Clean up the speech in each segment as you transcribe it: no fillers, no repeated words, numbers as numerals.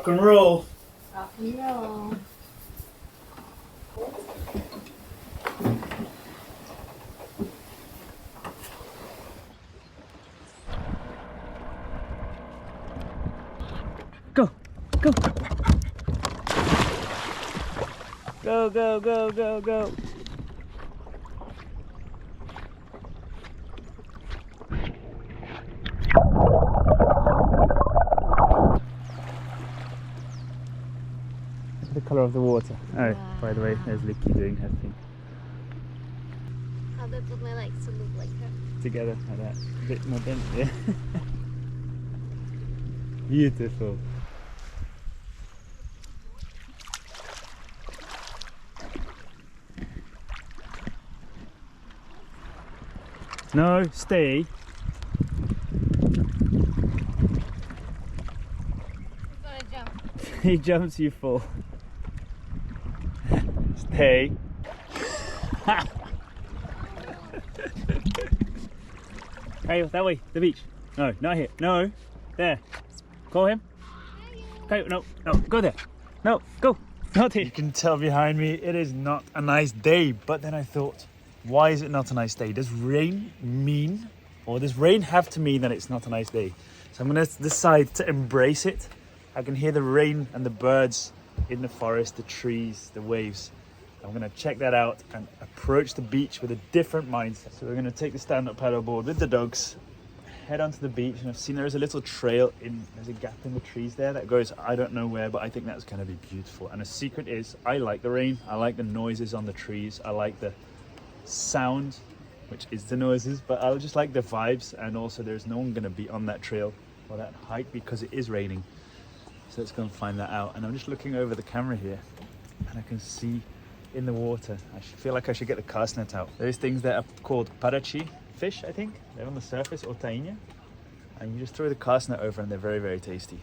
Rock and roll. Rock and roll. Go, go. Go, go, go, go, go. The colour of the water. Oh, Wow. by the way, there's Licky doing her thing. How do I put my legs to look like her? Together like that. A bit more bent, yeah. Beautiful. No, stay. I'm gonna jump. He jumps, you fall. Stay. Hey, that way, the beach. No, not here. No, there. Call him. Okay, no, no, go there. No, go. Not here. You can tell behind me it is not a nice day. But then I thought, why is it not a nice day? Does rain mean, or does rain have to mean that it's not a nice day? So I'm gonna decide to embrace it. I can hear the rain and the birds in the forest, the trees, the waves. I'm gonna check that out and approach the beach with a different mindset. So we're gonna take the stand-up paddleboard with the dogs, head onto the beach, and I've seen there's a little trail there's a gap in the trees there that goes, I don't know where, but I think that's gonna be beautiful. And the secret is, I like the rain, I like the noises on the trees, I like the sound, which is the noises, but I just like the vibes, and also there's no one gonna be on that trail or that hike because it is raining. So let's go and find that out. And I'm just looking over the camera here and I can see in the water, I feel like I should get the cast net out. Those things that are called parachi fish, I think. They're on the surface, or tainha. And you just throw the cast net over and they're very, very tasty.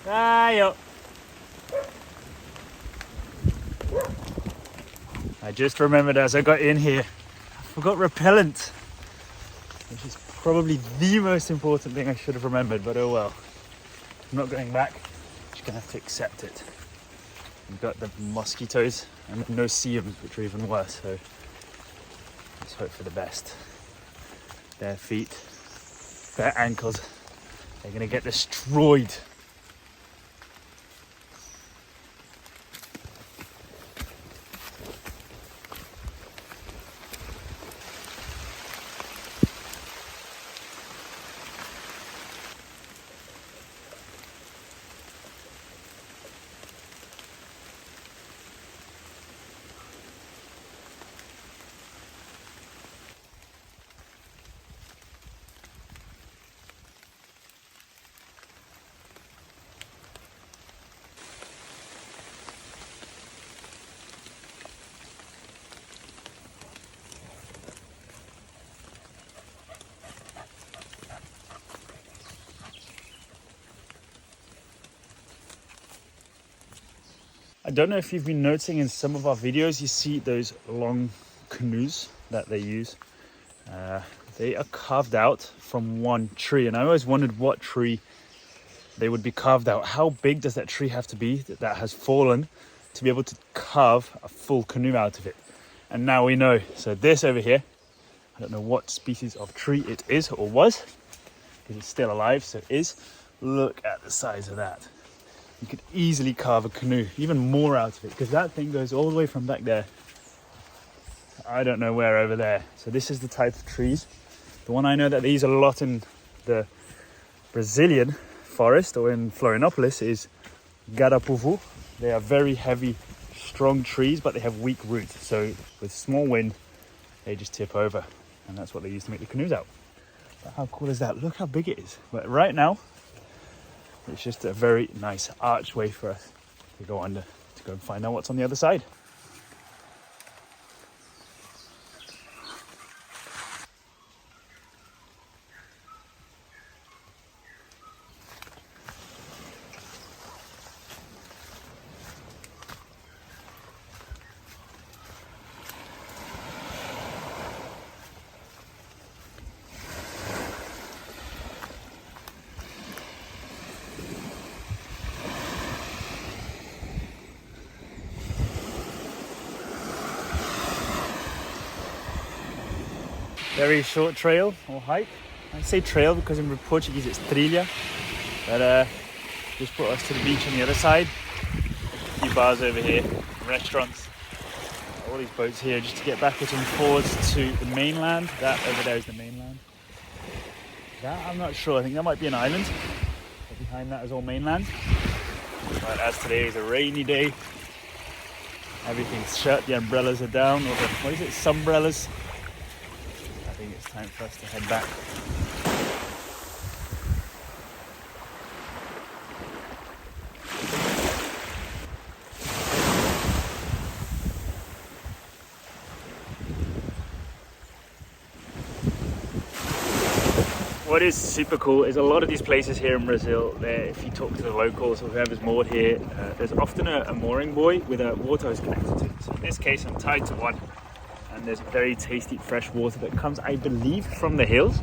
Ayo. I just remembered as I got in here, I forgot repellent, which is probably the most important thing I should have remembered, but oh well. I'm not going back, I'm just gonna have to accept it. We've got the mosquitoes and the no-see-ums, which are even worse, so let's hope for the best. Bare feet, bare ankles, they're gonna get destroyed. I don't know if you've been noticing in some of our videos, you see those long canoes that they use. They are carved out from one tree, and I always wondered what tree they would be carved out. How big does that tree have to be that has fallen to be able to carve a full canoe out of it? And now we know. So this over here, I don't know what species of tree it is or was, because it's still alive, so it is. Look at the size of that. You could easily carve a canoe, even more out of it, because that thing goes all the way from back there. I don't know where over there. So this is the type of trees. The one I know that they use a lot in the Brazilian forest or in Florianopolis is Garapuvu. They are very heavy, strong trees, but they have weak roots. So with small wind, they just tip over. And that's what they use to make the canoes out. But how cool is that? Look how big it is. But right now, it's just a very nice archway for us to go under, to go and find out what's on the other side. Very short trail or hike. I say trail because in Portuguese it's trilha. But just brought us to the beach on the other side. A few bars over here, restaurants, all these boats here just to get backwards and forwards to the mainland. That over there is the mainland. That I'm not sure. I think that might be an island. But behind that is all mainland. But as today is a rainy day, everything's shut. The umbrellas are down. Or the, what is it? Sunbrellas. I think it's time for us to head back. What is super cool is a lot of these places here in Brazil, if you talk to the locals or whoever's moored here, there's often a mooring buoy with a water hose connected to it. So in this case I'm tied to one. And there's very tasty fresh water that comes, I believe, from the hills.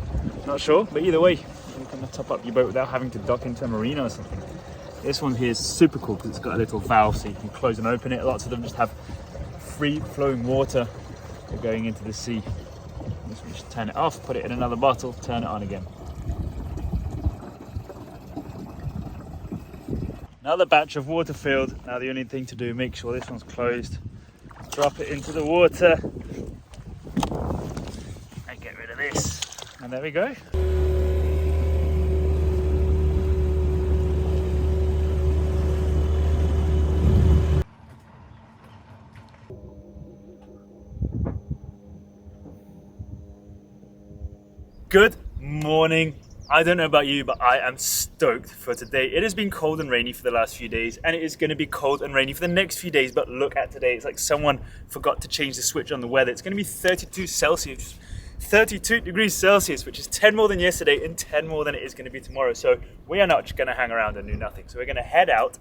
Not sure, but either way, you can top up your boat without having to dock into a marina or something. This one here is super cool because it's got a little valve so you can close and open it. Lots of them just have free flowing water going into the sea. Just turn it off, put it in another bottle, turn it on again. Another batch of water filled. Now the only thing to do, make sure this one's closed. Drop it into the water and get rid of this, and there we go. Good morning. I don't know about you, but I am stoked for today. It has been cold and rainy for the last few days, and it is going to be cold and rainy for the next few days, but look at today. It's like someone forgot to change the switch on the weather. It's going to be 32 degrees Celsius, which is 10 more than yesterday and 10 more than it is going to be tomorrow. So we are not just going to hang around and do nothing. So we're going to head out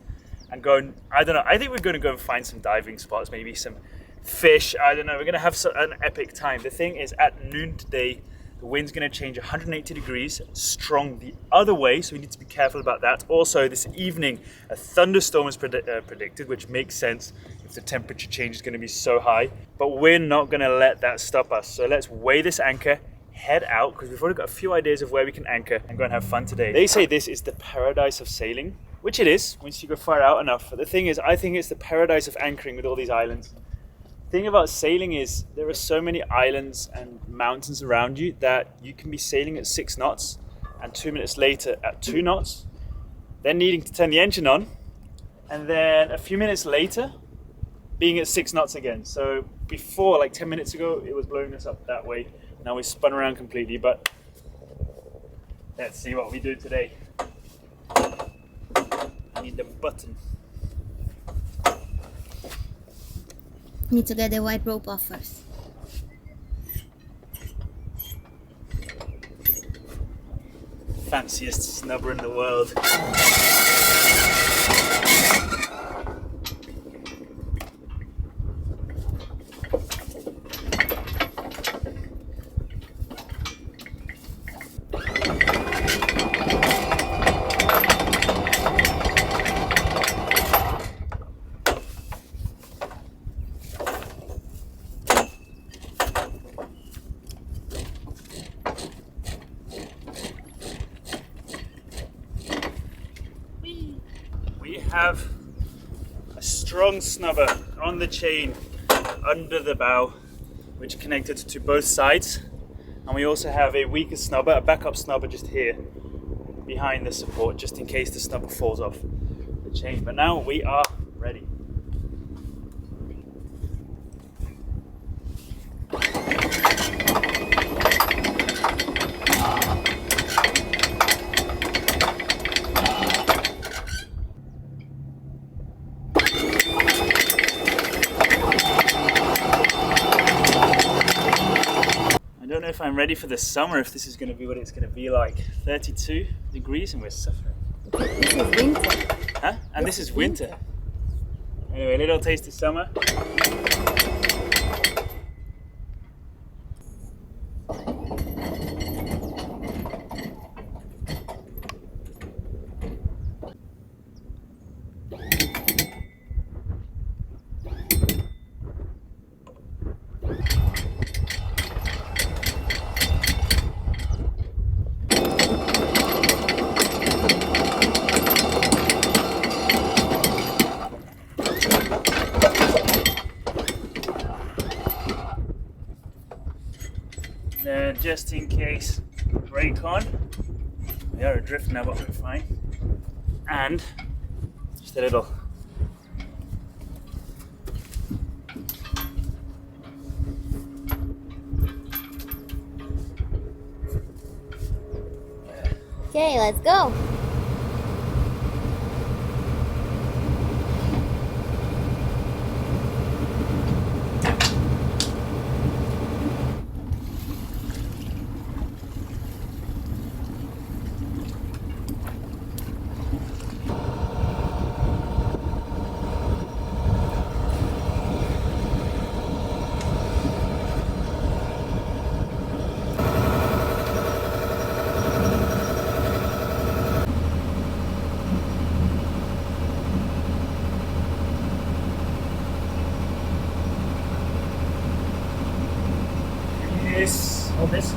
and go and, I don't know, I think we're going to go and find some diving spots, maybe some fish. I don't know, we're going to have an epic time. The thing is, at noon today, the wind's going to change 180 degrees, strong the other way, so we need to be careful about that. Also, this evening, a thunderstorm is predicted, which makes sense if the temperature change is going to be so high. But we're not going to let that stop us. So let's weigh this anchor, head out, because we've already got a few ideas of where we can anchor and go and have fun today. They say this is the paradise of sailing, which it is, once you go far out enough. But the thing is, I think it's the paradise of anchoring with all these islands. The thing about sailing is there are so many islands and mountains around you that you can be sailing at 6 knots and 2 minutes later at 2 knots, then needing to turn the engine on, and then a few minutes later being at 6 knots again. So before, like 10 minutes ago, it was blowing us up that way. Now we spun around completely, but let's see what we do today. I need the button. Need to get the white rope off first. Fanciest snubber in the world. have a strong snubber on the chain under the bow, which connected to both sides. And we also have a weaker snubber, a backup snubber just here behind the support, just in case the snubber falls off the chain. But now we are ready. I don't know if I'm ready for the summer, if this is going to be what it's going to be like. 32 degrees and we're suffering. This is winter. Huh? And this is winter. Anyway, a little taste of summer. Then just in case, brake on. We are adrift now, but we're fine. And just a little Okay, let's go. hold this.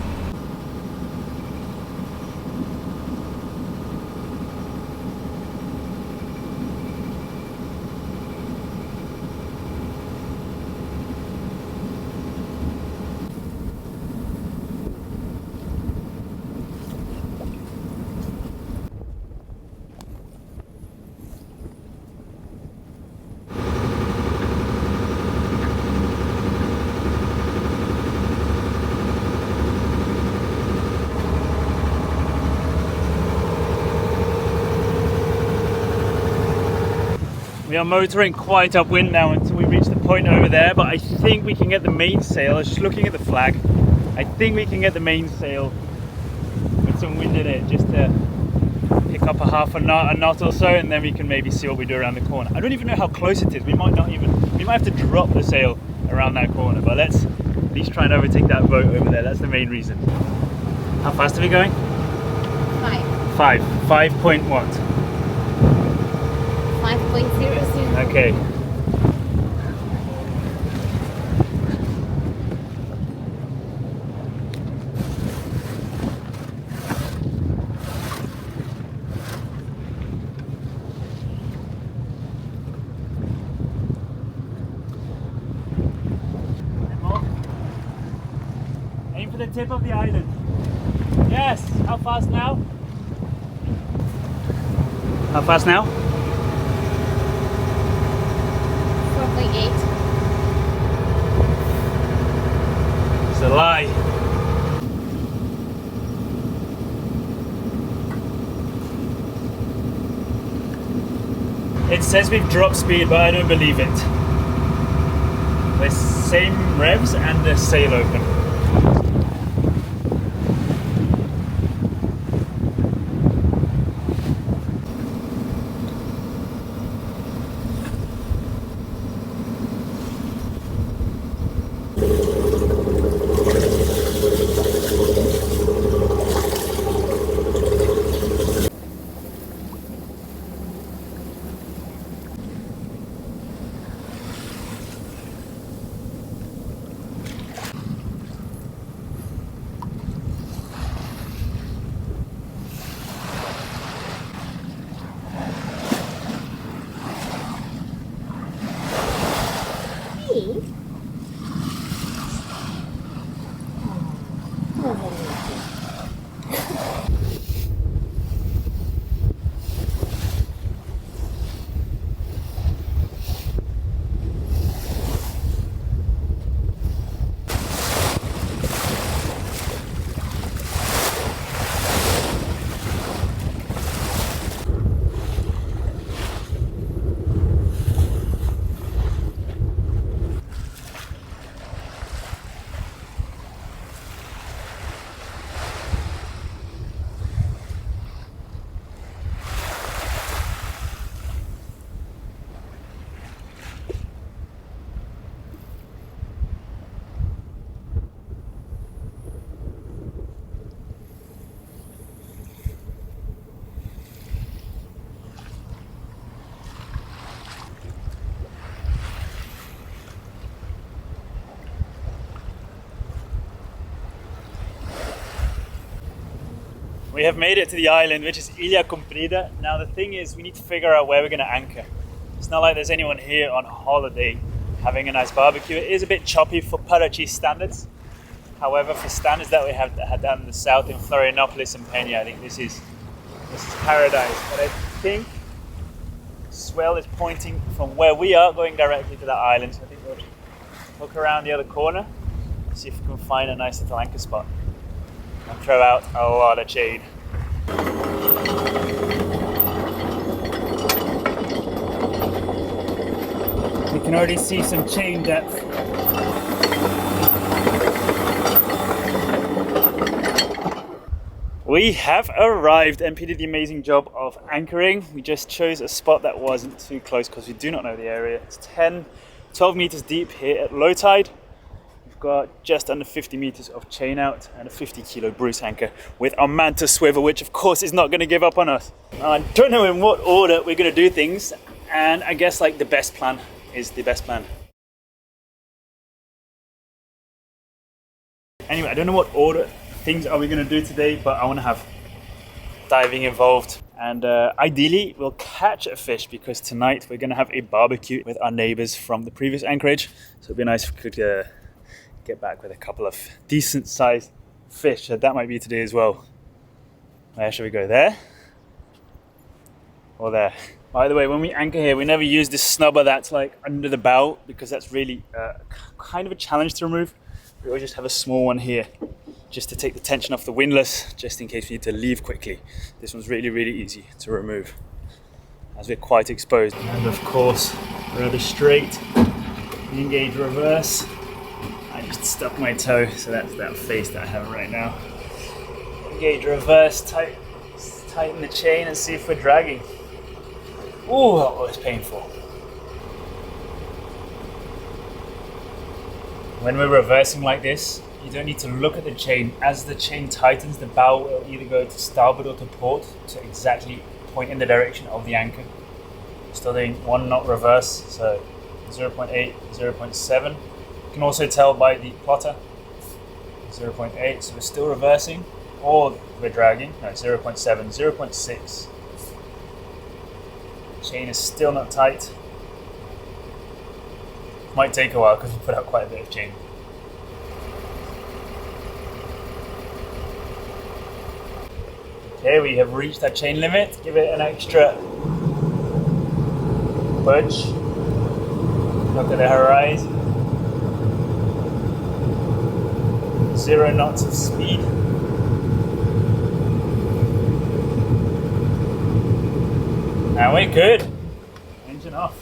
We are motoring quite upwind now until we reach the point over there, but I think we can get the mainsail. I was just looking at the flag. I think we can get the mainsail with some wind in it, just to pick up a knot or so, and then we can maybe see what we do around the corner. I don't even know how close it is. We might have to drop the sail around that corner, but let's at least try and overtake that boat over there. That's the main reason. How fast are we going? 5. 5 point what? 5.00. Okay. Aim for the tip of the island. Yes. How fast now? How fast now? 4.8. It's a lie. It says we've dropped speed, but I don't believe it. The same revs and the sail open. We have made it to the island, which is Ilha Comprida. Now the thing is, we need to figure out where we're going to anchor. It's not like there's anyone here on holiday having a nice barbecue. It is a bit choppy for Parachi standards. However, for standards that we have had down in the south in Florianopolis and Peña, I think this is paradise. But I think swell is pointing from where we are going directly to that island. So I think we'll look around the other corner, see if we can find a nice little anchor spot. And throw out a lot of chain. We can already see some chain depth. We have arrived. MP did the amazing job of anchoring. We just chose a spot that wasn't too close because we do not know the area. It's 12 meters deep here at low tide. Got just under 50 meters of chain out and a 50 kilo Bruce anchor with our Manta swivel, which of course is not going to give up on us. I don't know in what order we're going to do things, and I guess like the best plan is the best plan. Anyway, I don't know what order things are we going to do today, but I want to have diving involved, and ideally we'll catch a fish because tonight we're going to have a barbecue with our neighbors from the previous anchorage, so it'd be nice if we could get back with a couple of decent sized fish. So that might be today as well. Where should we go? There or there? By the way, when we anchor here, we never use this snubber that's like under the bow because that's really kind of a challenge to remove. We always just have a small one here just to take the tension off the windless, just in case we need to leave quickly. This one's really, really easy to remove as we're quite exposed. And of course, rather straight, engage reverse. I just stuck my toe, so that's that face that I have right now. Engage reverse, tighten the chain and see if we're dragging. Ooh, that was painful. When we're reversing like this, you don't need to look at the chain. As the chain tightens, the bow will either go to starboard or to port to exactly point in the direction of the anchor. Still doing 1 knot reverse, so 0.8, 0.7. You can also tell by the plotter, 0.8, so we're still reversing, or we're dragging, no, 0.7, 0.6. Chain is still not tight. Might take a while because we put out quite a bit of chain. Okay, we have reached our chain limit. Give it an extra push. Look at the horizon. 0 knots of speed. And we're good. Engine off.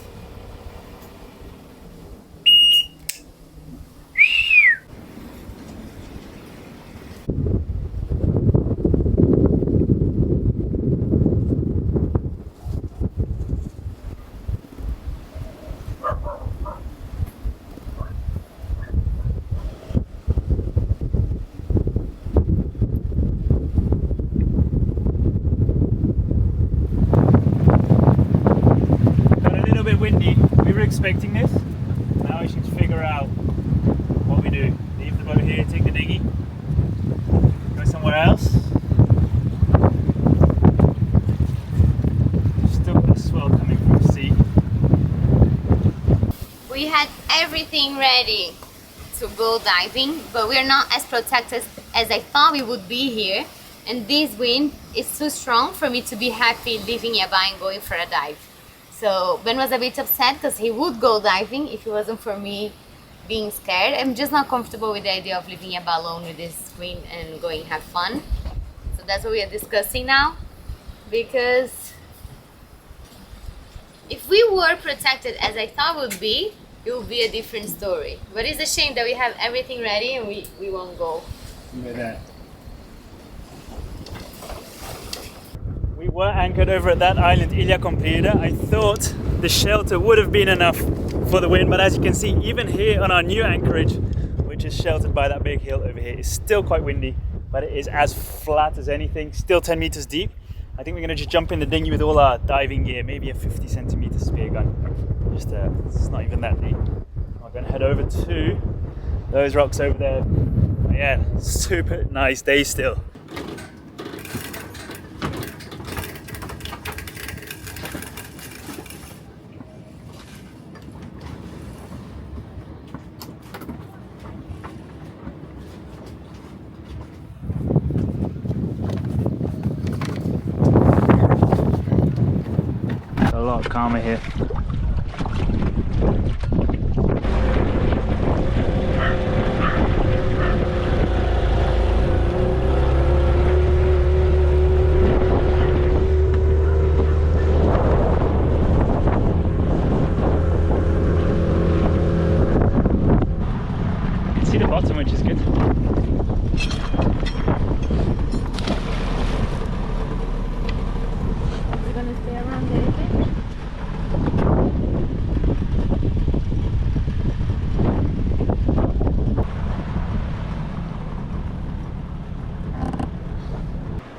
Windy. We were expecting this. Now we should figure out what we do. Leave the boat here, take the dinghy, go somewhere else. Still got a swell coming from the sea. We had everything ready to go diving, but we're not as protected as I thought we would be here. And this wind is too strong for me to be happy leaving Yabá and going for a dive. So Ben was a bit upset because he would go diving if it wasn't for me being scared. I'm just not comfortable with the idea of leaving Yabá alone with this wind and going have fun. So that's what we are discussing now. Because if we were protected as I thought it would be, it would be a different story. But it's a shame that we have everything ready and we won't go. Look at that. We were anchored over at that island, Ilha Comprida. I thought the shelter would have been enough for the wind, but as you can see, even here on our new anchorage, which is sheltered by that big hill over here, is still quite windy, but it is as flat as anything, still 10 meters deep. I think we're gonna just jump in the dinghy with all our diving gear, maybe a 50 centimeter spear gun. Just, it's not even that deep. We're gonna head over to those rocks over there. But yeah, super nice day still. lot calmer here. See the bottom, which is good. We're gonna stay around there a bit.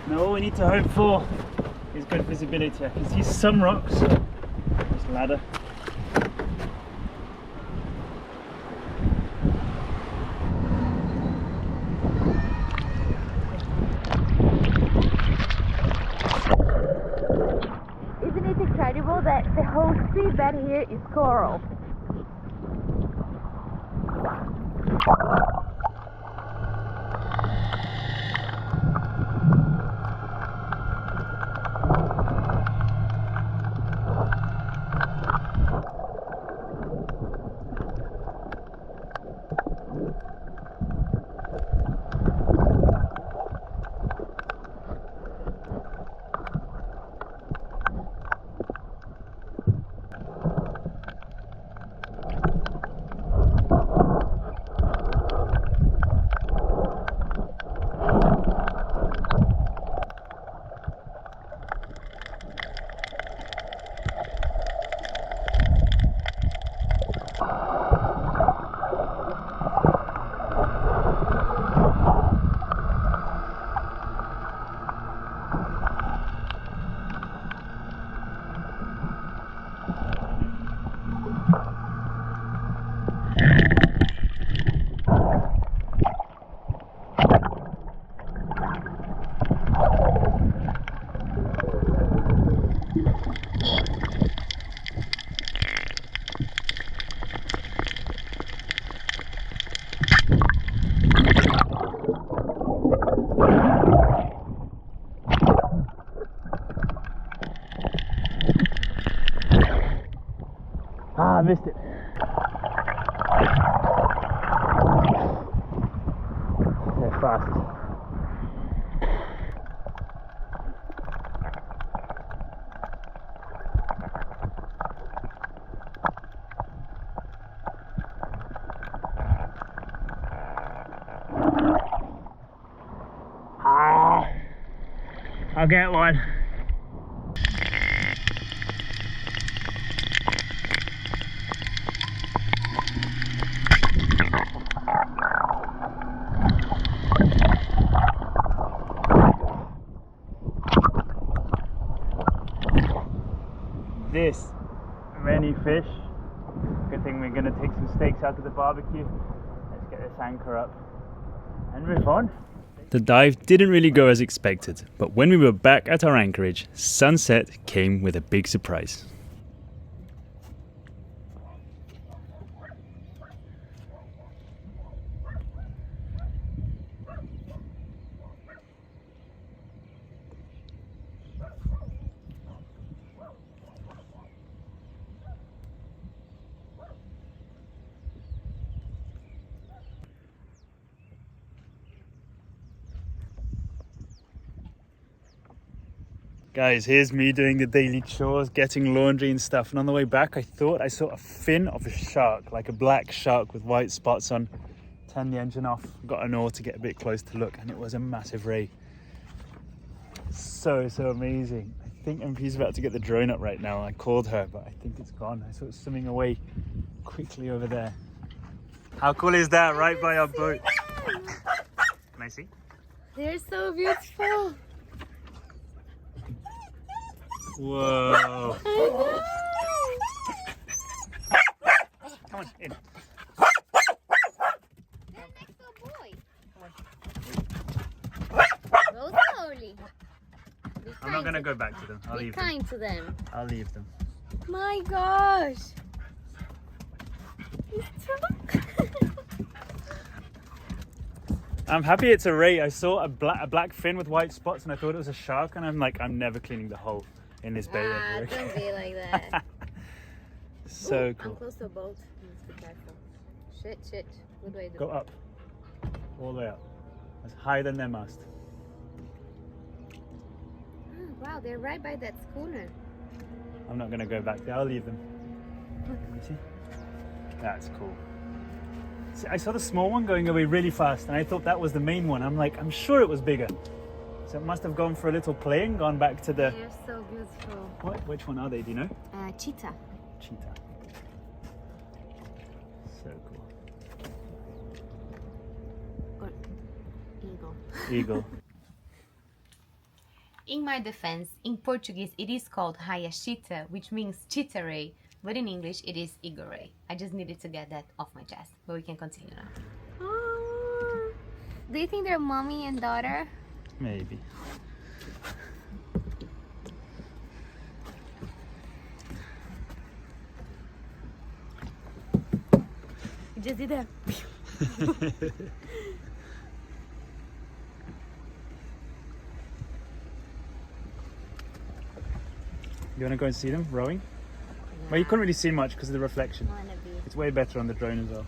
Now all we need to hope for is good visibility. I can see some rocks. This ladder. Isn't it incredible that the whole seabed here is coral? Ah, I missed it. They're fast. Ah, I'll get one. This many fish. Good thing we're going to take some steaks out to the barbecue. Let's get this anchor up and move on. The dive didn't really go as expected, but when we were back at our anchorage, sunset came with a big surprise. Guys, here's me doing the daily chores, getting laundry and stuff, and on the way back I thought I saw a fin of a shark, like a black shark with white spots on. Turned the engine off, got an oar to get a bit close to look, and it was a massive ray. So amazing. I think MP's about to get the drone up right now. I called her, but I think it's gone. I saw it swimming away quickly over there. How cool is that, right by our boat? Can I see? They're so beautiful. Whoa. Come on, in. They're next to a boy. Go slowly. I'm not going to go back to them. I'll Be leave them. kind to them. I'll leave them. My gosh. It's true. I'm happy it's a ray. I saw a black fin with white spots and I thought it was a shark, and I'm like, I'm never cleaning the hull. in this bay. Don't be like that. So Ooh, cool. I'm close to a boat. Let's be careful. Shit. What do I do? Go up. All the way up. As high than their mast. Oh, wow, they're right by that schooner. I'm not going to go back there. I'll leave them. You see? That's cool. See, I saw the small one going away really fast and I thought that was the main one. I'm like, I'm sure it was bigger. So it must have gone for a little play and gone back to the... They're so beautiful. Which one are they, do you know? Cheetah. Cheetah. So cool. Or eagle. Eagle. In my defense, in Portuguese it is called hayashita, which means cheetah ray, but in English it is eagle ray. I just needed to get that off my chest, but we can continue now. Do you think they're mommy and daughter? Maybe. You just did that. You want to go and see them rowing? Well, you couldn't really see much because of the reflection. Wanna be. It's way better on the drone as well.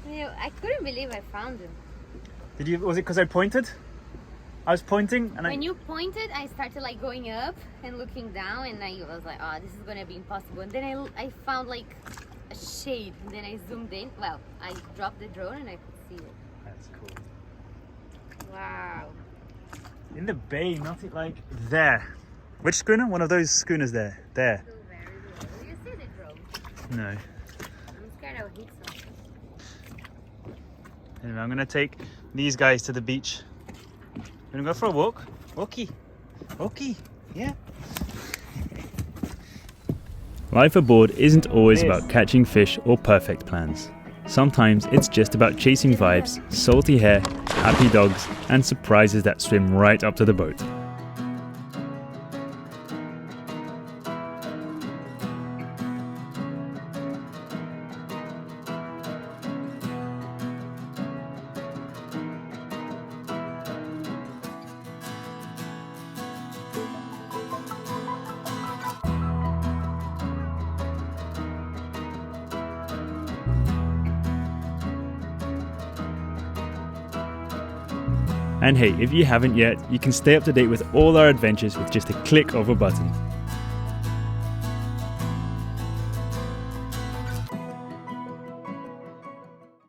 You know, I couldn't believe I found them. Did you? Was it because I pointed? I was pointing and When you pointed, I started like going up and looking down, and I was like, oh, this is gonna be impossible. And then I found like a shade, and then I zoomed in. Well, I dropped the drone and I could see it. That's cool. Wow. In the bay, not it like there. Which schooner? One of those schooners there. There. So very good. Do you see the drone? No. I'm scared I'll hit something. Anyway, I'm gonna take these guys to the beach. Gonna go for a walk. Walkie. Walkie. Yeah. Life aboard isn't always about catching fish or perfect plans. Sometimes it's just about chasing vibes, salty hair, happy dogs, and surprises that swim right up to the boat. And hey, if you haven't yet, you can stay up to date with all our adventures with just a click of a button.